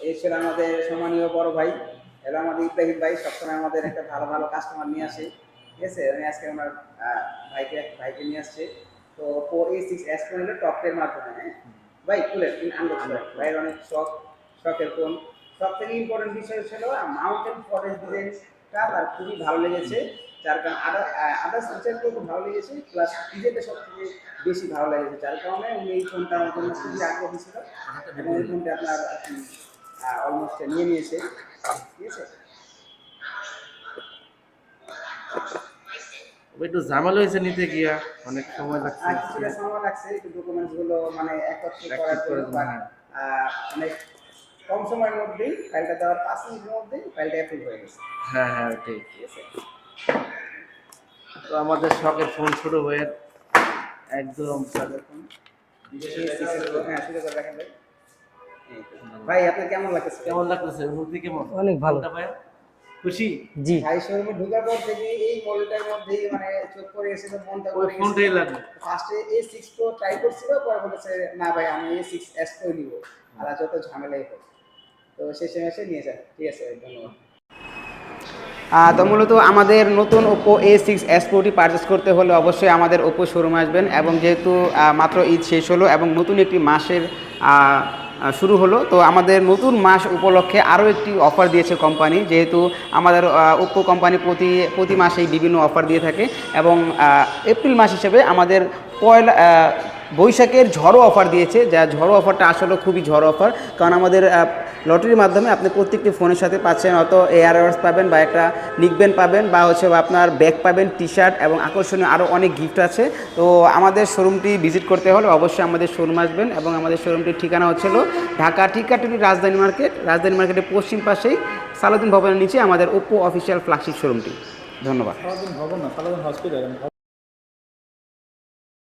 এই ছিল আমাদের সম্মানীয় বড় ভাই, এলো আমাদের ইব্রাহিম ভাই, সবসময় আমাদের একটা ভালো ভালো কাস্টমার নিয়ে আসে। ঠিক আছে, উনি আজকে ওনার ভাইকে নিয়ে আসছে। তো Oppo A6s ফোন হলো টপ এর মাধ্যমে। হ্যাঁ ভাই, খুলেন আনবক্স করেন, ভাইয়ের অনেক শখের ফোন। সব থেকে ইম্পর্টেন্ট বিষয় ছিল মাউন্টেন ফরেস্ট ডিজাইনটা তার খুবই ভালো লেগেছে। যার কারণে আদার্স ফিচারগুলো খুব ভালো লেগেছে, প্লাস ডিজাইনটা সব থেকে বেশি ভালো লেগেছে, যার কারণে উনি এই ফোনটার জন্য খুবই আগ্রহী ছিল এবং এই ফোনটা আপনার অলমোস্ট নিয়ে নিয়েছে। ঠিক আছে, একটু ঝামেলা হয়েছে নিতে গিয়া, অনেক সময় লাগছে। আর কিছুটা সময় লাগছে একটু ডকুমেন্টসগুলো মানে একত্রিত করার করে জন্য, বাট অনেক কম সময়ের মধ্যেই ফাইলটা দেওয়ার 5 মিনিটের মধ্যেই ফাইলটা অ্যাপ্রুভ হয়ে গেছে। হ্যাঁ হ্যাঁ ঠিক। ঠিক আছে, তো আমাদের শখের ফোন শুরু হয়ে একদম হ্যাঁ শুরু করে রাখেন ভাই। ভাই আপনার কেমন লাগছে? কেমন লাগতেছে, অনুভূতি কেমন? অনেক ভালো। ভাই খুশি? জি। ভাই শোরুমে ঢোকার পর থেকে এই মডেলটার মধ্যেই মানে চোখ পড়ে গেছিল, মনটা ওই পড়ে গেছিল। ফোনটাই লাগবে। ফার্স্টে A6 Pro ট্রাই করছিল, পরে বলেছে না ভাই আমি A6s Pro নিব, আর যত ঝামেলাই হোক। তো শেষে মেশে নিয়ে যান। ঠিক আছে, ধন্যবাদ। তো মূলত আমাদের নতুন Oppo A6s Pro পারচেস করতে হলে অবশ্যই আমাদের Oppo শোরুমে আসবেন, এবং যেহেতু মাত্র ঈদ শেষ হলো এবং নতুন একটি মাসের শুরু হলো, তো আমাদের নতুন মাস উপলক্ষে আরও একটি অফার দিয়েছে কোম্পানি। যেহেতু আমাদের Oppo কোম্পানি প্রতি মাসেই বিভিন্ন অফার দিয়ে থাকে, এবং এপ্রিল মাস হিসেবে আমাদের বৈশাখের ঝড়ো অফার দিয়েছে, যা ঝড়ো অফারটা আসলে খুবই ঝড়ো অফার। কারণ আমাদের লটারির মাধ্যমে আপনি প্রত্যেকটি ফোনের সাথে পাচ্ছেন হয়তো এয়ারওয়ার্স পাবেন, বা একটা নিকব্যান্ড পাবেন, বা হচ্ছে আপনার ব্যাগ পাবেন, টি শার্ট, এবং আকর্ষণীয় আরও অনেক গিফট আছে। তো আমাদের শোরুমটি ভিজিট করতে হলে অবশ্যই আমাদের শোরুম আসবেন, এবং আমাদের শোরুমটির ঠিকানা হচ্ছিল ঢাকা টিকাটুলি রাজধানী মার্কেটের পশ্চিম পাশেই সালাউদ্দিন ভবনের নিচে আমাদের Oppo অফিসিয়াল ফ্ল্যাগশিপ শোরুমটি। ধন্যবাদ। সারাদিন ভবন না, সারাদিন হসপিটাল।